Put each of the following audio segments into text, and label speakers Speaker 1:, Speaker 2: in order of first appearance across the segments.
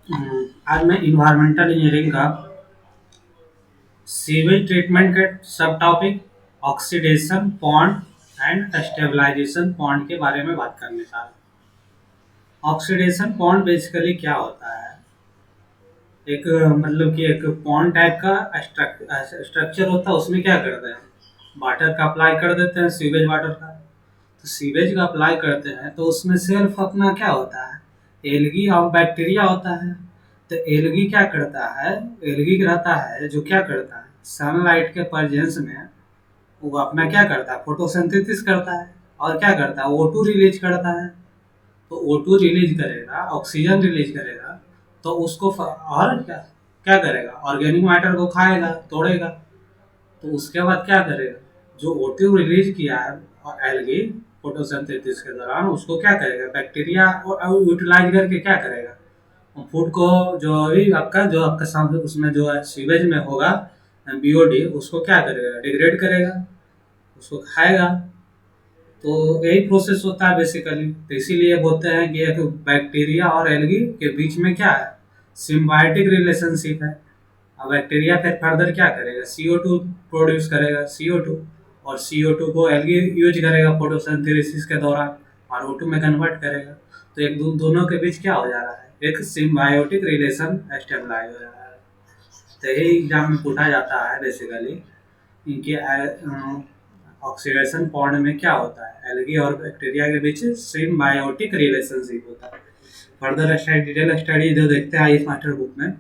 Speaker 1: आज मैं environmental engineering का सीवेज ट्रीटमेंट के सब topic oxidation pond and stabilisation pond के बारे में बात करने जा रहा हूँ। ऑक्सीडेशन पॉन्ड बेसिकली क्या होता है? एक मतलब कि एक पॉन्ड टाइप का स्ट्रक्चर होता है। उसमें क्या करते हैं, वाटर का अप्लाई कर देते हैं, सीवेज वाटर का। तो सीवेज का अप्लाई करते हैं तो उसमें सेल्फ अपना क्या होता है, एलगी और बैक्टीरिया होता है। तो एलगी क्या करता है, एलगी रहता है जो क्या करता है, सनलाइट के प्रेजेंस में वो अपना क्या करता है, फोटोसिंथेसिस करता है। और क्या करता है, O2 रिलीज करता है। तो O2 रिलीज करेगा, ऑक्सीजन रिलीज करेगा। तो उसको और क्या क्या करेगा, ऑर्गेनिक मैटर को खाएगा, तोड़ेगा। तो उसके बाद क्या करेगा, जो O2 रिलीज किया है एल्गी फोटोसिंथेसिस के दौरान, उसको क्या करेगा, बैक्टीरिया यूटिलाइज करके क्या करेगा, फूड को जो आपका सामने उसमें जो है सीवेज में होगा बीओडी, उसको क्या करेगा, डिग्रेड करेगा, उसको खाएगा। तो यही प्रोसेस होता है बेसिकली। तो इसीलिए बोलते हैं कि एक बैक्टीरिया और एल्गी के बीच में क्या है, सिम्बायोटिक रिलेशनशिप है। अब बैक्टीरिया फिर फर्दर क्या करेगा, CO2 प्रोड्यूस करेगा, CO2। और CO2 को एल्गी यूज करेगा फोटोसिंथेसिस के दौरान और O2 में कन्वर्ट करेगा। तो एक दोनों के बीच क्या हो जा रहा है, एक सिम्बायोटिक रिलेशन एस्टेब्लाइज हो जा रहा है। तो यही एग्जाम में पूछा जाता है बेसिकली, इनके ऑक्सीडेशन पॉन्ड में क्या होता है, एल्गी और बैक्टीरिया के बीच सिम्बायोटिक रिलेशनशिप होता है। फर्दर स्टडी, डिटेल स्टडी जो देखते हैं इस मास्टर बुक में,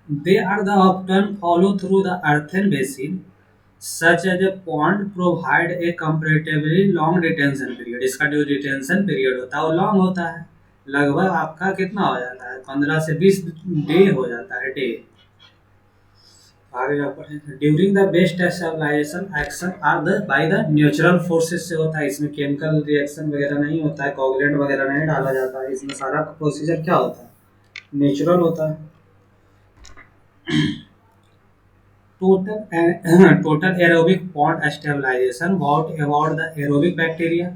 Speaker 1: they are the often follow through the earthen basin, such as a pond provide a comparatively long retention period। इसका जो रिटेंशन पीरियड होता है वो लॉन्ग होता है। लगभग आपका कितना हो जाता है, 15 से 20 डे हो जाता है, डे। आगे आप पढ़ेंगे, during the best stabilisation action are the by the natural forces से होता है। इसमें केमिकल रिएक्शन वगैरह नहीं होता है, कोगुलेंट वगैरह नहीं डाला जाता है। इसमें सारा प्रोसीजर क्या होता है, नेचुरल होता है। Total total aerobic pond stabilization about the aerobic bacteria.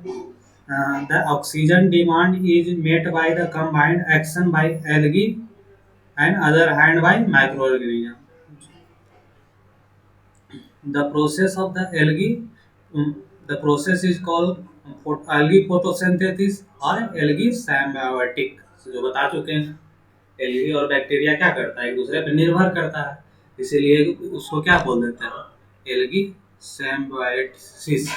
Speaker 1: The oxygen demand is met by the combined action by algae and other hand by microorganism. The process of the algae, the process is called algae photosynthesis or algae symbiotic। जो बता चुके हैं, algae और bacteria क्या करता है, एक दूसरे पर निर्भर करता है। इसीलिए उसको क्या बोल देते हैं, algae symbiosis.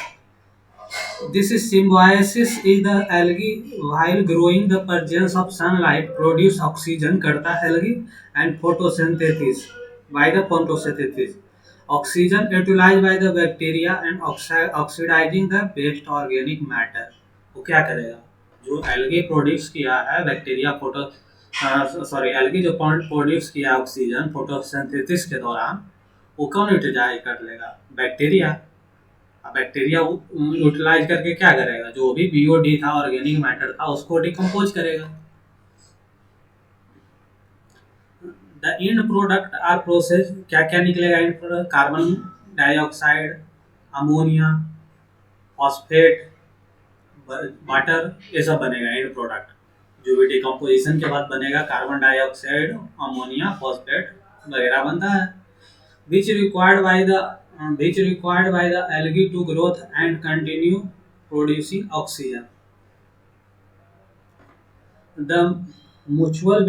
Speaker 1: This is symbiosis is the algae while growing the presence of sunlight produce oxygen करता है algae and photosynthesis by the photosynthesis, oxygen utilized by the bacteria and oxidizing the waste organic matter। वो क्या करेगा, जो algae produce किया है bacteria photo sorry algae जो produce किया ऑक्सीजन फोटोसिंथेसिस के दौरान, वो कौन यूटिलाइज कर लेगा, बैक्टीरिया। बैक्टीरिया यूटिलाइज करके क्या करेगा, जो भी बीओडी था, ऑर्गेनिक मैटर था, उसको डिकम्पोज करेगा। The end product are process, क्या क्या निकलेगा end product, carbon dioxide, ammonia, phosphate, water, ये सब बनेगा एंड प्रोडक्ट। जो भी डिकम्पोजिशन के बाद बनेगा, कार्बन डाइऑक्साइड, अमोनिया, फॉस्फेट वगैरह बनता है। which required by the which required by the algae to growth and continue producing oxygen। The mutually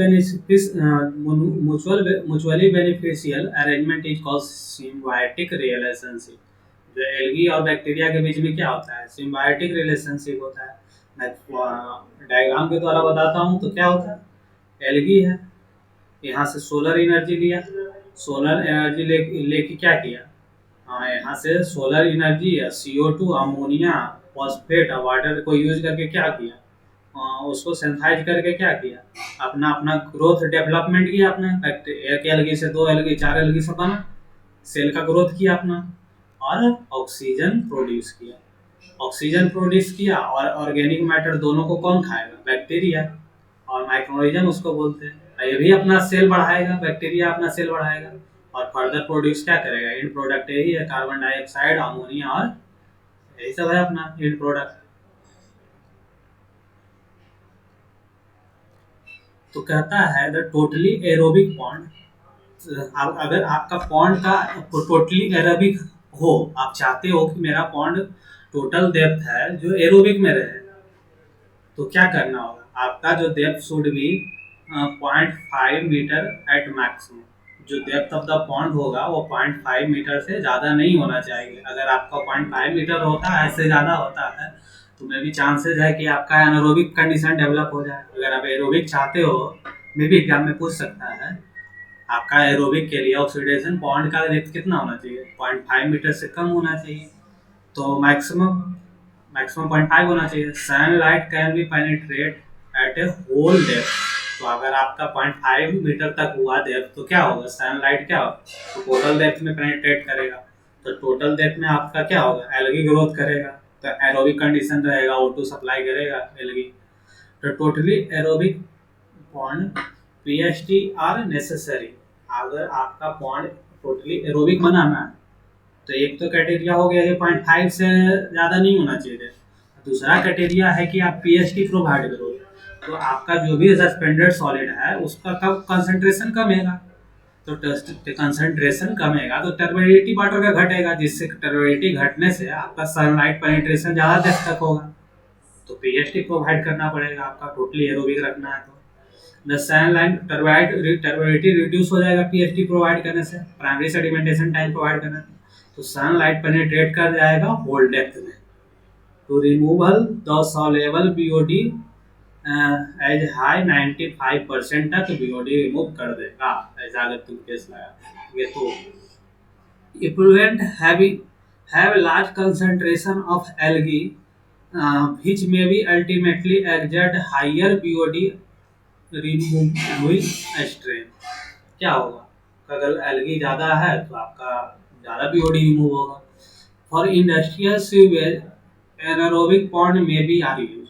Speaker 1: beneficial arrangement is called symbiotic relationship। जो एल्गी और बैक्टीरिया के बीच में क्या होता है, सिम्बायोटिक रिलेशनशिप होता है। मैं डायग्राम के द्वारा बताता हूँ तो क्या होता है, एल्गी है, यहाँ से सोलर एनर्जी लिया, सोलर एनर्जी लेके क्या किया, हाँ यहाँ से सोलर एनर्जी या CO2, अमोनिया, फॉस्फेट और वाटर को यूज करके क्या किया, उसको सेंथाइज करके क्या किया, अपना अपना ग्रोथ डेवलपमेंट किया अपना। एक एलगी से दो एलगी, चार एलगी से बना, सेल का ग्रोथ किया अपना, और ऑक्सीजन प्रोड्यूस किया। ऑक्सीजन प्रोड्यूस किया और ऑर्गेनिक मैटर दोनों को कौन खाएगा, बैक्टीरिया। और माइक्रोनिज्म उसको बोलते हैं। ये भी अपना सेल बढ़ाएगा, बैक्टीरिया अपना सेल बढ़ाएगा और फर्दर प्रोड्यूस क्या करेगा, एंड प्रोडक्ट यही है, कार्बन डाइऑक्साइड, अमोनिया, और यही सब है अपना एंड प्रोडक्ट। तो कहता है द टोटली एरोबिक पॉन्ड, अगर आपका पॉन्ड का टोटली एरोबिक हो, आप चाहते हो कि मेरा पॉन्ड टोटल डेप्थ है जो एरोबिक में रहे, तो क्या करना होगा, आपका जो depth should be 0.5 metre at maximum. जो डेप्थ ऑफ द पॉन्ड होगा वो 0.5 मीटर से ज़्यादा नहीं होना चाहिए। अगर आपका 0.5 मीटर होता है, ऐसे ज़्यादा होता है, तो मे भी चांसेस है कि आपका एनारोबिक कंडीशन डेवलप हो जाए। अगर आप एरोबिक चाहते हो, मे भी एग्जाम में पूछ सकता है, आपका एरोबिक के लिए ऑक्सीडेशन पॉइंट का डेप्थ कितना होना चाहिए, 0.5 मीटर से कम होना चाहिए। तो मैक्सिमम मैक्सिमम 0.5 होना चाहिए। Sunlight can be penetrate at a whole depth. तो अगर आपका 0.5 मीटर तक हुआ डेप्थ, तो क्या होगा, सनलाइट क्या होगा, तो टोटल डेप्थ में पेनिट्रेट करेगा। तो टोटल डेप्थ में आपका क्या होगा, एल्गी ग्रोथ करेगा, तो एरोबिक कंडीशन रहेगा, O2 सप्लाई करेगा एल्गी। तो totally aerobic pond PhD are necessary. अगर आपका पॉन्ड टोटली एरोबिक बनाना है, तो एक तो क्राइटेरिया हो गया कि 0.5 से ज़्यादा नहीं होना चाहिए। दूसरा क्राइटेरिया है कि आप पीएचडी प्रोवाइड करो, तो आपका जो भी सस्पेंडेड सॉलिड है उसका कब कंसंट्रेशन कमेगा, तो कंसंट्रेशन कमेगा तो टर्बिडिटी वाटर का घटेगा, जिससे टर्बिडिटी घटने से आपका सनलाइट पेनिट्रेशन ज़्यादा देर तक होगा। तो पीएचडी प्रोवाइड करना पड़ेगा, आपका टोटली एरोबिक रखना है तो द सनलाइट टर्बिडिटी रिड्यूस हो जाएगा पीएचडी प्रोवाइड करने से, प्राइमरी सेडिमेंटेशन टाइम प्रोवाइड करने से। तो सनलाइट पेनिट्रेट कर जाएगा होल डेप्थ में। To removal the soluble BOD as high 95% तक बीओडी रिमूव कर देगा, ऐसा अगर तुम केस लगा ये तो effluent have large concentration of algae which may be ultimately exert higher BOD removing strain। क्या होगा, अगर एल्गी ज़्यादा है तो आपका ज़्यादा बीओडी रिमूव होगा। For industrial sewage anaerobic pond में भी आर यूज।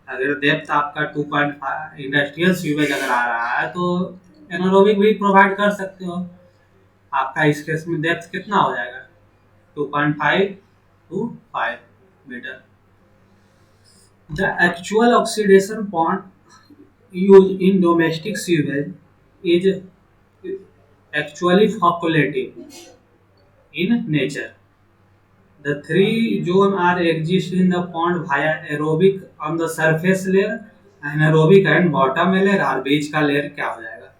Speaker 1: अगर डेप्थ आपका 2.5 इंडस्ट्रियल सीवेज अगर आ रहा है तो एनारोबिक भी प्रोवाइड कर सकते हो। आपका इस केस में डेप्थ कितना हो जाएगा, 2.5 to 5 metre. The actual oxidation pond used in domestic sewage is actually facultative in nature. The three zones are exist in the pond via aerobic on the surface layer, anaerobic and bottom layer, और बीच का layer क्या हो जाएगा।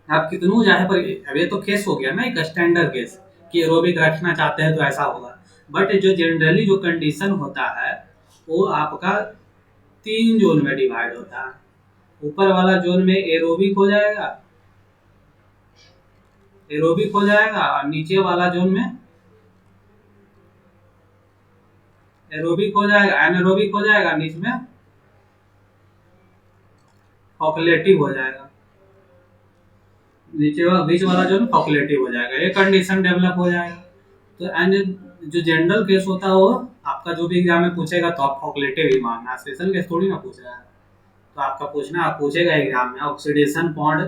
Speaker 1: आप कितनों चाहे पर अब ये तो केस हो गया ना, एक स्टैंडर्ड केस कि एरोबिक रखना चाहते हैं तो ऐसा होगा। बट जो जनरली जो कंडीशन होता है वो आपका 3 जोन में डिवाइड होता है। ऊपर वाला जोन में एरोबिक हो जाएगा, और नीचे वाला जोन में एरोबिक हो जाएगा, एनारोबिक हो जाएगा, नीचे में फॉकुलेटिव हो जाएगा, बीच वाला जोन फॉकुलेटिव हो जाएगा। ये कंडीशन डेवलप हो जाएगा। तो एंड जो जनरल केस होता है वो आपका जो भी एग्जाम में पूछेगा तो आप फॉकुलेटिव ही मानना, स्पेशल केस थोड़ी ना पूछ रहा है। तो आपका पूछेगा एग्जाम में ऑक्सीडेशन पॉन्ड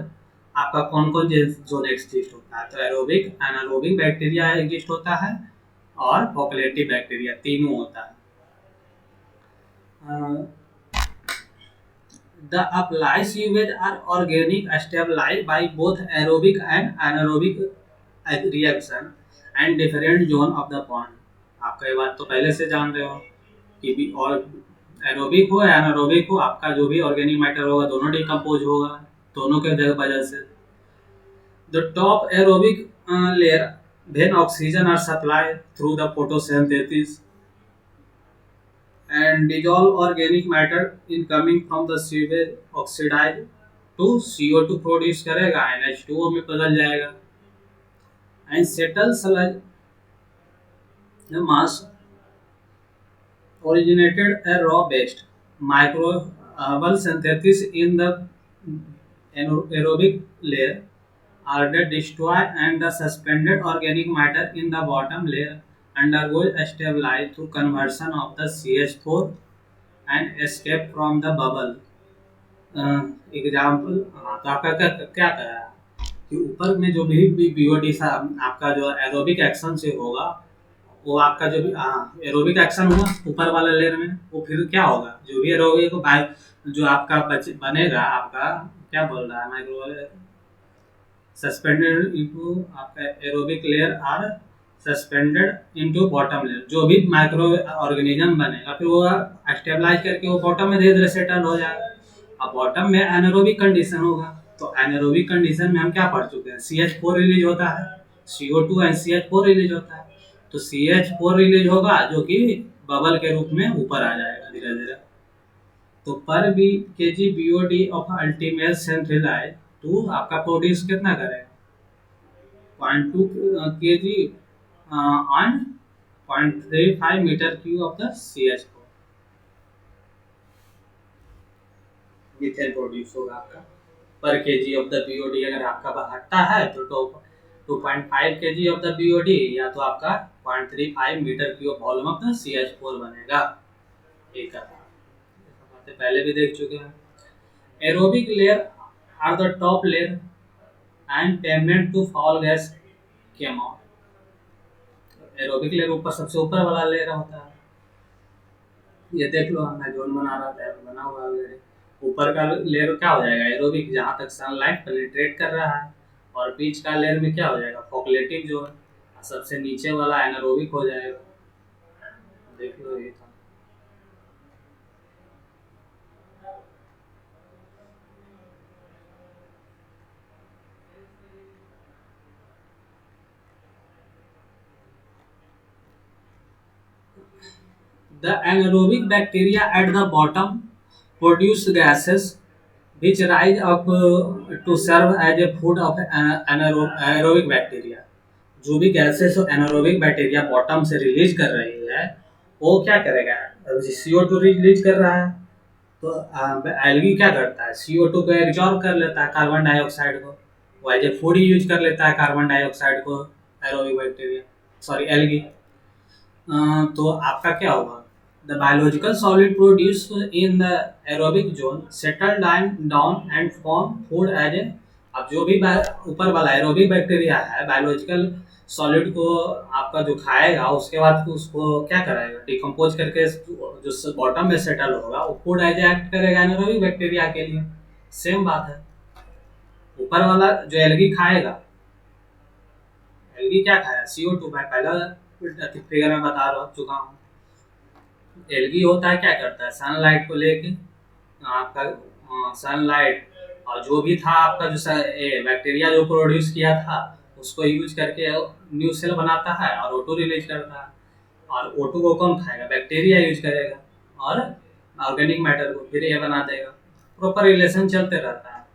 Speaker 1: आपका कौन कौन जोन एग्जिस्ट होता है, तो एरोबिक एनारोबिक बैक्टीरिया एग्जिस्ट होता है और फॉकुलेटिव बैक्टीरिया, तीनों होता है। The applied sewage are organic stabilized by both aerobic and anaerobic reaction and different zone of the pond। आपका ये बात तो पहले से जान रहे हो कि भी और एरोबिक हो या एनारोबिक हो, आपका जो भी ऑर्गेनिक मैटर होगा दोनों डिकम्पोज होगा, दोनों के वजह से। The top aerobic layer then oxygen are supplied through the photosynthesis and dissolve organic matter incoming from the sewage oxidized to CO2 produce करेगा, NH2O में बदल जाएगा and settle sludge the mass originated a raw based microbial synthesis in the aerobic layer are destroyed and the suspended organic matter in the bottom layer undergoes stabilize through conversion of the CH4 and escape from the bubble। Example तो आपका क्या कह रहा है कि ऊपर में जो भी बीओडी आपका जो एरोबिक एक्शन से होगा, वो आपका जो भी एरोबिक एक्शन हुआ ऊपर वाला लेयर में, वो फिर क्या होगा, जो भी एरोबिक जो आपका बनेगा आपका, क्या बोल रहा है माइक्रो, सस्पेंडेड इनटू आपका एरोबिक लेयर और सस्पेंडेड इनटू बॉटम लेयर, जो भी माइक्रो ऑर्गेनिज्म बनेगा फिर वो स्टेबलाइज करके वो बॉटम में धीरे धीरे सेटल हो जाएगा। अब बॉटम में एनारोबिक कंडीशन होगा, तो एनारोबिक कंडीशन में हम क्या पढ़ चुके हैं, CH4 रिलीज होता है, CO2 एंड CH4 रिलीज होता है। तो CH4 रिलीज होगा जो कि बबल के रूप में ऊपर आ जाएगा धीरे धीरे। तो पर B K G BOD of ultimate centralise तो आपका प्रोड्यूस कितना करेगा, 0.2 kg on 0.35 metre cube of the CH4 methane produce होगा आपका पर केजी ऑफ द बीओडी। अगर आपका बढ़ता है तो 2.5 केजी ऑफ द बीओडी, या तो आपका 0.35 metre cube volume of the CH4 बनेगा। एक बातें पहले भी देख चुके हैं। Aerobic layer are the top layer and टेंडेंट to fall gas came out. Aerobic layer ऊपर सबसे ऊपर वाला लेयर होता है, ये देख लो मैं जोन बना रहा था बना हुआ ऑलरेडी। ऊपर का लेयर क्या हो जाएगा एरोबिक, जहाँ तक सनलाइट पेनिट्रेट कर रहा है, और बीच का लेयर में क्या हो जाएगा फॉकुलेटिव जोन, सबसे नीचे वाला एनारोबिक हो जाएगा। देख लो ये था। The anaerobic bacteria at the bottom produce gases which rise up to serve as a food of anaerobic bacteria। जो भी गैसेस एनारोबिक बैक्टीरिया बॉटम से रिलीज कर रही है वो क्या करेगा, CO2 रिलीज कर रहा है, तो एल्गी क्या करता है CO2 को एब्जॉर्ब कर लेता है कार्बन डाइऑक्साइड को, वो एज ए फूड यूज कर लेता है कार्बन डाइऑक्साइड को एरोबिक बैक्टीरिया, सॉरी एल्गी। तो आपका क्या होगा, the biological solid produce in the aerobic zone settle down and form food as a. अब जो भी ऊपर वाला एरोबिक बैक्टीरिया है बायोलॉजिकल सॉलिड को आपका जो खाएगा उसके बाद उसको क्या कराएगा डिकम्पोज करके जो बॉटम में सेटल होगा वो फूड एज एक्ट करेगा एनारोबिक बैक्टीरिया के लिए। सेम बात है, ऊपर वाला जो एल्गी खाएगा, एल्गी क्या खाया CO2, मैं पहला फिगर में बता रहा चुका हूँ। एल्गी होता है क्या करता है सनलाइट को लेके आपका सनलाइट और जो भी था आपका जो बैक्टीरिया जो प्रोड्यूस किया था उसको यूज करके न्यू सेल बनाता है और O2 रिलीज करता है, और O2 को कौन खाएगा बैक्टीरिया यूज करेगा और ऑर्गेनिक मैटर को फिर ये बना देगा। प्रॉपर रिलेशन चलते रहता है,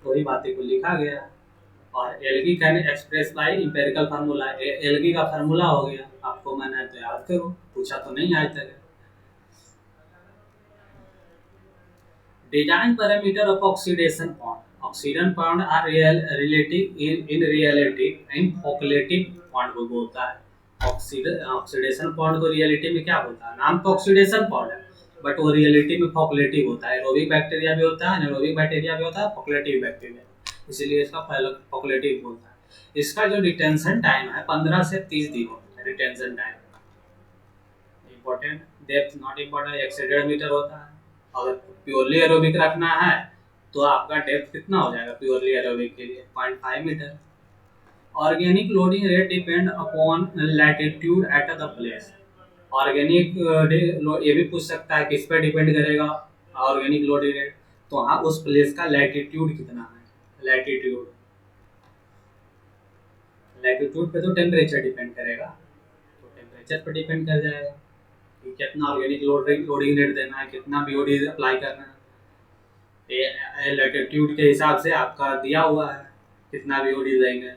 Speaker 1: वही बातें को लिखा गया। और algae can express bye empirical formula, algae का फार्मूला हो गया आपको, मैंने तो याद करो पूछा तो नहीं आज तक। Design parameter of oxidation bond. Oxidation bond are relative in reality and phosphorylative bond को बोलता है। ऑक्सीडेशन बॉन्ड को रियलिटी में क्या बोलता है, नाम तो ऑक्सीडेशन बॉन्ड है बट वो रियलिटी में फॉकुलेटिव होता है। एरोबिक बैक्टीरिया भी होता है, एनारोबिक बैक्टीरिया भी होता है, फॉकुलेटिव बैक्टीरिया, इसीलिए इसका फॉकुलेटिव बोलता है। इसका जो डिटेंशन टाइम है 15 से 30 दिन होता है detention time. Important, depth not important, 1.5 metre होता है। अगर प्योरली एरोबिक रखना है तो आपका डेप्थ कितना हो जाएगा प्योरली एरोबिक के लिए 0.5 metre. Organic loading rate depend upon latitude at the place. Organic ये भी पूछ सकता है किस पे डिपेंड करेगा ऑर्गेनिक लोडिंग रेट, तो हाँ उस प्लेस का लैटिट्यूड कितना है। लैटिट्यूड, लैटिट्यूड पे तो टेम्परेचर डिपेंड करेगा, तो टेम्परेचर पे डिपेंड कर जाएगा कि कितना ऑर्गेनिक लोडिंग रेट देना है, कितना बीओडी अप्लाई करना है। ये लैटिट्यूड के हिसाब से आपका दिया हुआ है कितना बीओडी देंगे।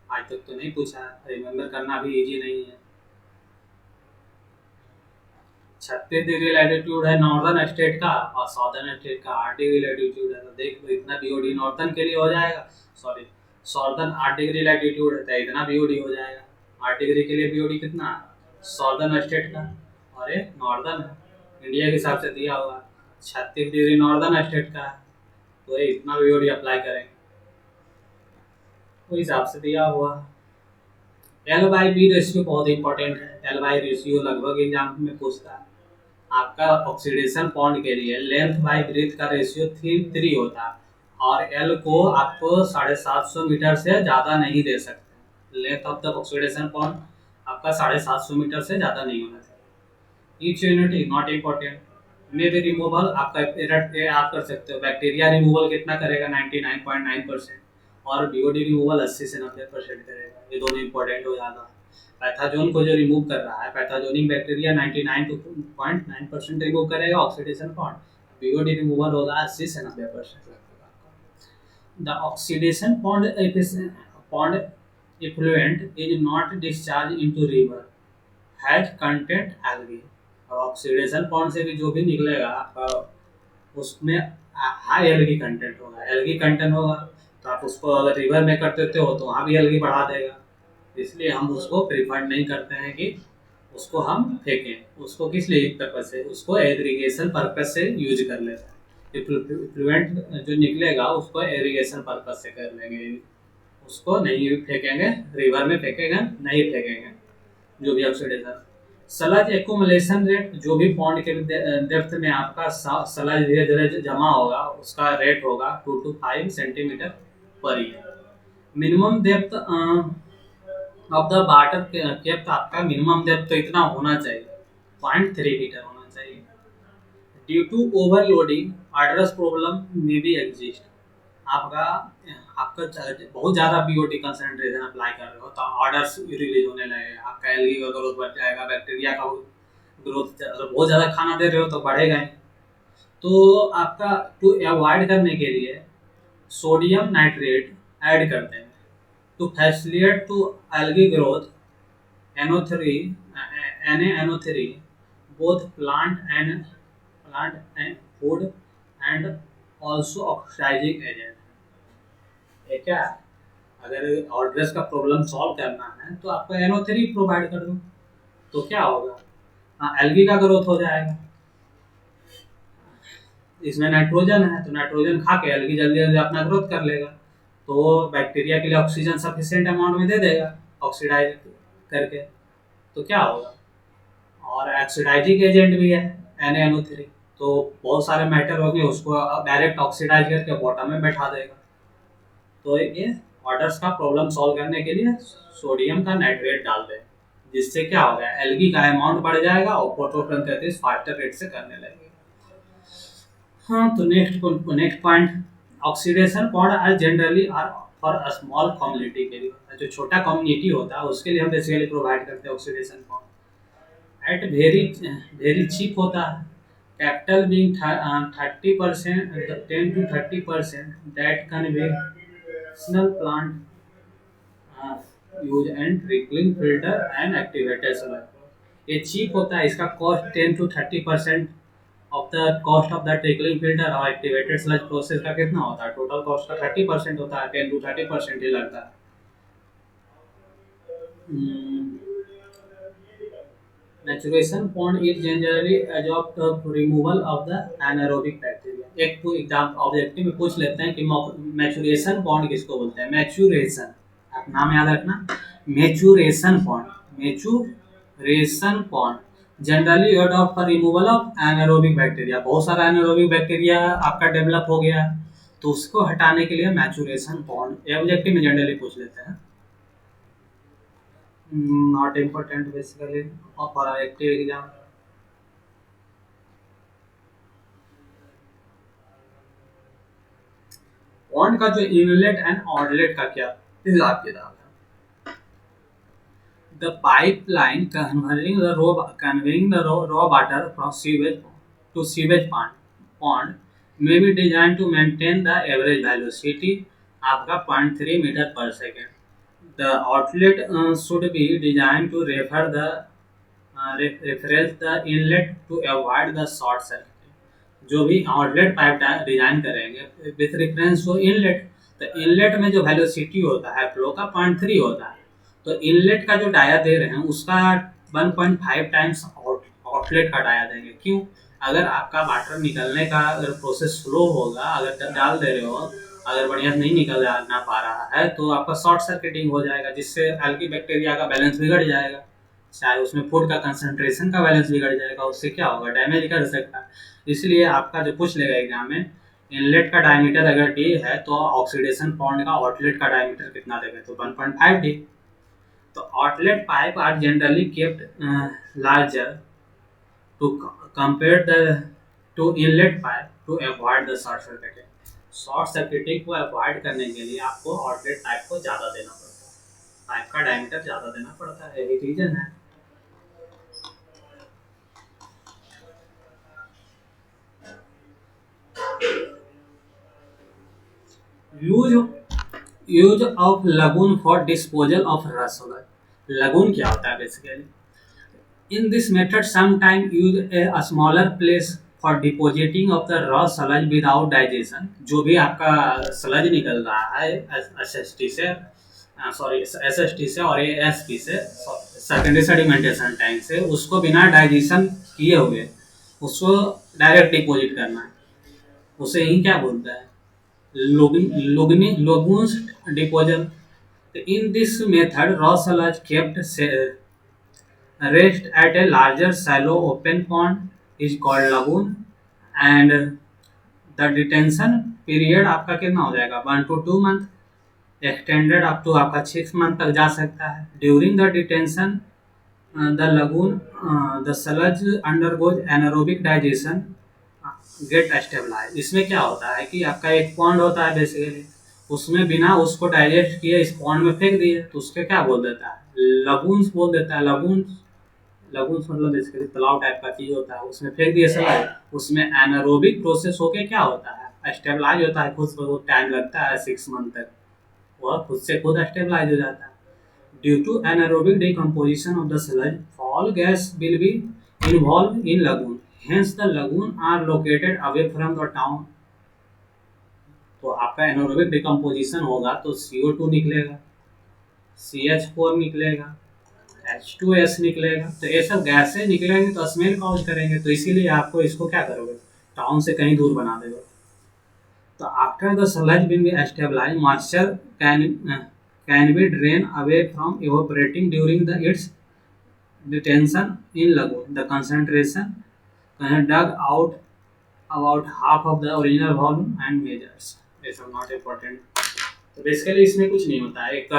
Speaker 1: आज तक तो नहीं पूछा है, रिमेम्बर करना भी इजी नहीं है। 36 डिग्री लैटिट्यूड है नॉर्दर्न स्टेट का और साउदर्न स्टेट का 8 डिग्री लैटिट्यूड है, तो देख लो इतना बीओडी नॉर्दर्न के लिए हो जाएगा। सॉरी, सॉर्दर्न 8 डिग्री लैटिट्यूड है तो इतना बीओडी हो जाएगा। 8 डिग्री के लिए बीओडी कितना सॉर्दर्न स्टेट का, और ये नॉर्दर्न है इंडिया के हिसाब से दिया हुआ है। 36 डिग्री नॉर्दर्न स्टेट का है तो ये इतना बीओडी अप्लाई करेंगे, तो हिसाब से दिया हुआ है। L/B रेशियो बहुत इंपॉर्टेंट है। L/B रेशियो लगभग एग्जाम में पूछता है, आपका ऑक्सीडेशन पॉन्ड के लिए लेंथ बाय ब्रीथ का रेशियो 3:3 होता है, और एल को आपको 750 मीटर से ज़्यादा नहीं दे सकते। Length of the oxidation pond आपका 750 मीटर से ज़्यादा नहीं होना चाहिए। Each unit is not important, may be removal. आपका आप कर सकते हो, बैक्टीरिया रिमूवल कितना करेगा, 99.9%, और बीओडी रिमूवल 80 से 90% करेगा। ये दोनों इंपॉर्टेंट हो जाता है। पैथाजोन को जो रिमूव कर रहा है, पैथाजोनिक बैक्टीरिया 99.9% रिमूव करेगा ऑक्सीडेशन पॉन्ड, बीओडी रिमूवल होगा 80 से 90% लगेगा। The oxidation pond effluent is not discharge into river, has content algae. Oxidation pond से भी जो भी निकलेगा आपका, उसमें हाई एल्गी कंटेंट होगा। एल्गी कंटेंट होगा तो आप उसको अगर रिवर में कर देते हो तो वहाँ भी एल्गी बढ़ा देगा। इसलिए हम उसको प्रीफर नहीं करते हैं कि उसको हम फेंकें। उसको किस लिए पर्पज से, उसको एग्रीगेशन पर्पज से यूज कर लेते हैं। इफ्लुएंट जो निकलेगा उसको एग्रीगेशन पर्पज से कर लेंगे, उसको नहीं फेंकेंगे, रिवर में फेंकेंगे नहीं फेंकेंगे। जो भी ऑक्सीडेशन सलज एक्यूमुलेशन रेट, जो भी पॉन्ड के डेप्थ में आपका सलज धीरे धीरे जमा होगा उसका रेट होगा 2 to 5 centimetre per year. Minimum depth of the water depth, आपका मिनिमम डेप्थ तो इतना होना चाहिए, 0.3 मीटर होना चाहिए। Due to overloading orders problem में भी एग्जिस्ट। आपका आपका बहुत ज़्यादा बीओटी कंसंट्रेशन अप्लाई कर रहे हो तो ऑर्डर्स रिलीज होने लगेगा, आपका एल्गी का ग्रोथ बढ़ जाएगा, बैक्टीरिया का ग्रोथ, अगर बहुत ज़्यादा खाना दे रहे हो तो बढ़ेगा ही। तो आपका टू अवॉइड करने के लिए सोडियम नाइट्रेट ऐड करते हैं to facilitate to algae growth. NO3 NaNO3 both plant and food and also oxidizing agent। ये क्या है, अगर ऑर्ड्रेस का प्रॉब्लम सॉल्व करना है तो आपको NO3 प्रोवाइड कर दो तो क्या होगा, हाँ एल्गी का ग्रोथ हो जाएगा। इसमें नाइट्रोजन है तो नाइट्रोजन खा के एल्गी जल्दी जल्दी अपना ग्रोथ कर लेगा, तो बैक्टीरिया के लिए ऑक्सीजन सफिशिएंट अमाउंट में दे देगा ऑक्सीडाइज करके, तो क्या होगा। और ऑक्सीडाइजिंग एजेंट भी है NaNO3, तो बहुत सारे मैटर हो गए उसको डायरेक्ट ऑक्सीडाइज करके बॉटम में बैठा देगा। तो ये ऑर्डर्स का प्रॉब्लम सॉल्व करने के लिए सोडियम का नाइट्रेट डाल दें, जिससे क्या होगा, एल्गी का अमाउंट बढ़ जाएगा और फोटोसिंथेसिस फास्टर रेट से करने लगेगा। हाँ, तो next point, oxidation pond are generally are for a small community के लिए, जो छोटा कम्युनिटी होता है उसके लिए हम बेसिकली प्रोवाइड करते हैं oxidation pond. At very cheap होता है, capital being 30%, 10 to 30% that conventional plant use and trickling filter and activated solar. ये चीप होता है, इसका cost 10 to 30% of the cost of the trickling filter और एक्टिवेटेड स्लज प्रोसेस का कितना होता है, टोटल कॉस्ट का 30% होता है, 10 to 30% ही लगता है। Maturation pond is generally absorbed of removal of the anaerobic bacteria। एक तो एग्जाम ऑब्जेक्टिव में पूछ लेते हैं कि मैचुरेशन पॉन्ड किसको बोलते हैं। मैचुरेशन, आप नाम याद रखना, maturation pond. Maturation pond generally adopt for removal of anaerobic bacteria. बहुत सारा एनारोबिक बैक्टीरिया आपका डेवलप हो गया है तो उसको हटाने के लिए मैचुरेशन पॉन्ड ऑब्जेक्टिव में जनरली पूछ लेते हैं। Not important basically for active exam. Pond का जो इनलेट एंड आउटलेट का क्या हिसाब किताब है। The pipeline conveying the raw water from sewage to sewage pond may be designed to maintain the average velocity आपका 0.3 मीटर पर second. The outlet should be designed to reference the inlet to avoid the short circuit। जो भी outlet pipe design करेंगे with reference to inlet, तो inlet में जो velocity होता है फ्लो का 0.3 होता है, तो इनलेट का जो डाया दे रहे हैं उसका 1.5 टाइम्स आउटलेट का डाया देंगे। क्यों, अगर आपका वाटर निकलने का अगर प्रोसेस स्लो होगा, अगर डाल दे रहे हो, अगर बढ़िया नहीं निकल ना पा रहा है तो आपका शॉर्ट सर्किटिंग हो जाएगा, जिससे एल्गी बैक्टीरिया का बैलेंस बिगड़ जाएगा। चाहे उसमें फूड का कंसंट्रेशन का बैलेंस बिगड़ जाएगा, उससे क्या होगा, डैमेज कर सकता है। इसलिए आपका जो पूछ लेगा एग्जाम में, इनलेट का डायमीटर अगर डी है तो ऑक्सीडेशन पॉन्ड का आउटलेट का डायमीटर कितना देगा, तो 1.5 डी। तो outlet pipe are generally kept larger to compare the to inlet pipe to avoid the short circuiting। Short circuiting को अवॉइड करने के लिए आपको आउटलेट पाइप को ज़्यादा देना पड़ता है, पाइप का डायमीटर ज़्यादा देना पड़ता है, यही रीजन है। Use use of lagoon for disposal of रसोलर। लगून क्या होता है basically? In this method, sometimes use a smaller place for depositing of the raw sludge without digestion। जो भी आपका स्लज निकल रहा है एसएसटी से, सॉरी एसएसटी से और एएसपी से, सेकेंडरी सेडिमेंटेशन टैंक से, उसको बिना डाइजेशन किए हुए उसको डायरेक्ट डिपोजिट करना है, उसे ही क्या बोलते हैं, लोगुन्स डिपोजल। In this method, raw sludge kept rest at a larger shallow open pond is called lagoon, and the detention period आपका कितना हो जाएगा, 1 to 2 month, extended up to आपका 6 मंथ तक जा सकता है। During the detention the lagoon the sludge undergoes anaerobic digestion get stabilise. इसमें क्या होता है कि आपका एक पॉन्ड होता है बेसिकली, उसमें बिना उसको डाइजेस्ट किए इस पॉन्ड में फेंक दिए तो उसके क्या बोल देता है, लगून्स बोल देता है। लगून्स मतलब बेसिकली तालाब टाइप का चीज होता है, उसमें फेंक दिए सलाद, उसमें एनारोबिक प्रोसेस होके क्या होता है, स्टेबलाइज होता है खुद से। वो टाइम लगता है 6 मंथ तक, वह खुद से खुद स्टेबलाइज हो जाता है। Due to anaerobic decomposition of the sludge, fall gas will be involve in lagoon, hence the lagoon are located away from the town. तो आपका एनारोबिक डिकम्पोजिशन होगा तो CO2 निकलेगा, CH4 निकलेगा, H2S निकलेगा, तो ये सब गैसें निकलेंगे तो स्मेल कॉज करेंगे, तो इसीलिए आपको इसको क्या करोगे, टाउन से कहीं दूर बना देगा। तो after the sludge will be stabilized, moisture can be drained away from evaporating during the its detention in lagoon। The concentration dug out about half of the original volume and measures। ये सब not important. तो basically इसमें कुछ नहीं होता है, एक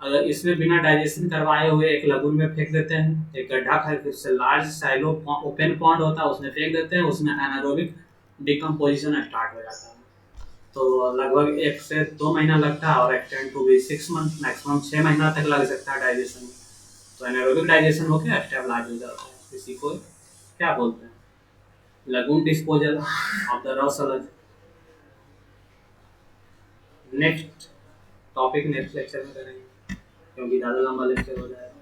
Speaker 1: अगर इसमें बिना डाइजेशन करवाए हुए एक लगुन में फेंक देते हैं, एक गड्ढा खरीद से लार्ज साइलो ओपन पॉन्ड होता है उसमें फेंक देते हैं, उसमें एनारोबिक डिकम्पोजिशन स्टार्ट हो जाता है। तो लगभग 1 से 2 महीना लगता है और extend to be 6 month, maximum 6 महीना तक लग सकता है डाइजेशन में। तो एनारोबिक डाइजेशन होकर स्टेबलाइज हो जाता है, इसी को क्या बोलते हैं, lagoon disposal of the raw sludge. Next topic next lecture में करेंगे, क्योंकि ज़्यादा लंबा लेक्चर हो जाएगा।